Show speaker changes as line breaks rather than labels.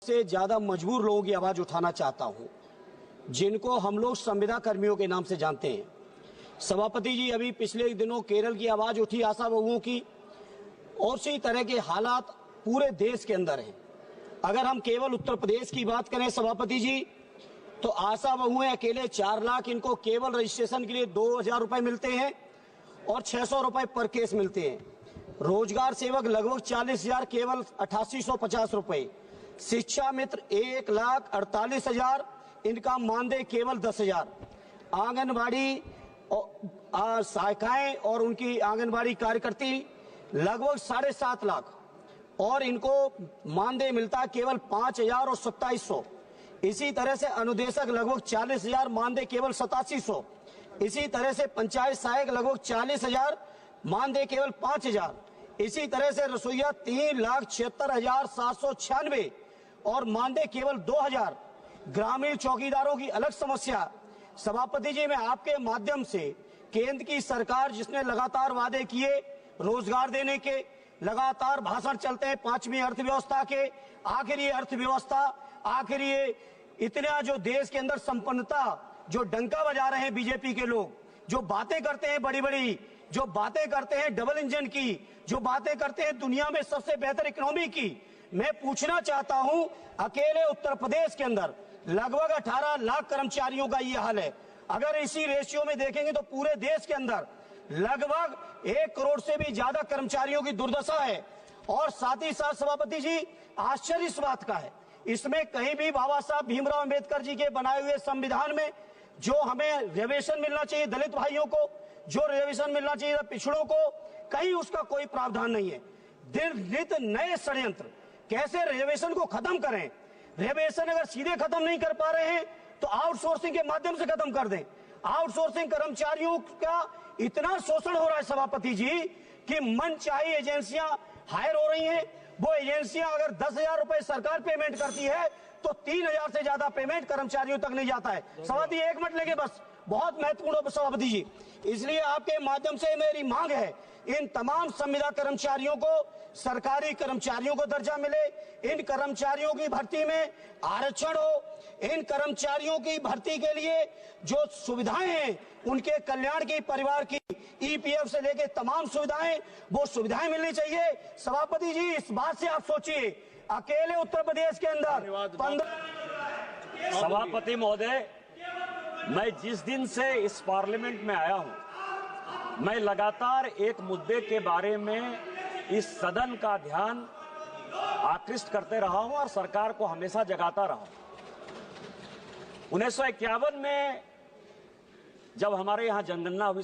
से ज्यादा मजबूर लोगों की आवाज उठाना चाहता हूं, जिनको हम लोग संविदा कर्मियों के नाम से जानते हैं। सभापति जी, अभी पिछले दिनों केरल की आवाज उठी आशा बहुओं की, और उसी तरह के हालात पूरे देश के अंदर हैं। अगर हम केवल उत्तर प्रदेश की बात करें सभापति जी, तो आशा बहुएं अकेले 4 लाख, इनको केवल रजिस्ट्रेशन के लिए 2,000 रुपए मिलते हैं और 600 रुपए पर केस मिलते हैं। रोजगार सेवक लगभग 40,000, केवल 8850 रुपए। शिक्षा मित्र 1,48,000, इनका मानदेय केवल 10,000। आंगनबाड़ी सहायिकाएं और उनकी आंगनबाड़ी कार्यकर्ती लगभग 7.5 लाख, और इनको मानदेय मिलता है केवल 5,000 और 2700। इसी तरह से अनुदेशक लगभग 40,000, मानदेय केवल 8700। इसी तरह से पंचायत सहायक लगभग 40,000, मानदेय केवल 5,000। इसी तरह से रसोईया 3,76,796 और मानदेय केवल 2,000। ग्रामीण चौकीदारों की अलग समस्या। सभापति जी, मैं आपके माध्यम से केंद्र की सरकार जिसने लगातार वादे किए रोजगार देने के, लगातार भाषण चलते हैं 5वीं अर्थव्यवस्था के, आखिर ये अर्थव्यवस्था, आखिर ये इतना जो देश के अंदर संपन्नता, जो डंका बजा रहे हैं बीजेपी के लोग, जो बातें करते हैं बड़ी बड़ी, जो बातें करते हैं डबल इंजन की, जो बातें करते हैं दुनिया में सबसे बेहतर इकोनॉमी की, मैं पूछना चाहता हूं, अकेले उत्तर प्रदेश के अंदर लगभग 18 लाख कर्मचारियों का ये हाल है। अगर इसी रेशियो में देखेंगे तो पूरे देश के अंदर लगभग 1 करोड़ से भी ज्यादा कर्मचारियों की दुर्दशा है। और साथ ही साथ सभापति जी, आश्चर्य इस बात का है, इसमें कहीं भी बाबा साहब भीमराव अंबेडकर जी के बनाए हुए संविधान में जो हमें रिजर्वेशन मिलना चाहिए दलित भाइयों को, जो रिजर्वेशन मिलना चाहिए पिछड़ों को, कहीं उसका कोई प्रावधान नहीं है। दिन नित नए षड्यंत्र, कैसे रिजर्वेशन को खत्म करें। रिजर्वेशन अगर सीधे खत्म नहीं कर पा रहे हैं तो आउटसोर्सिंग के माध्यम से खत्म कर दें। आउटसोर्सिंग कर्मचारियों का इतना शोषण हो रहा है सभापति जी कि मनचाही एजेंसियां हायर हो रही हैं। वो एजेंसियां अगर 10,000 रुपए सरकार पेमेंट करती है तो 3,000 से ज्यादा पेमेंट कर्मचारियों तक नहीं जाता है। सभापति 1 मिनट लेंगे बस, बहुत महत्वपूर्ण सभापति जी। इसलिए आपके माध्यम से मेरी मांग है, इन तमाम संविदा कर्मचारियों को सरकारी कर्मचारियों को दर्जा मिले, इन कर्मचारियों की भर्ती में आरक्षण हो, इन कर्मचारियों की भर्ती के लिए जो सुविधाएं हैं उनके कल्याण की, परिवार की, ईपीएफ से लेकर तमाम सुविधाएं, वो सुविधाएं मिलनी चाहिए। सभापति जी, इस बात से आप सोचिए, अकेले उत्तर प्रदेश के अंदर 15।
सभापति महोदय, मैं जिस दिन से इस पार्लियामेंट में आया हूं, मैं लगातार एक मुद्दे के बारे में इस सदन का ध्यान आकृष्ट करते रहा हूं और सरकार को हमेशा जगाता रहा हूं। 1951 में जब हमारे यहां जनगणना हुई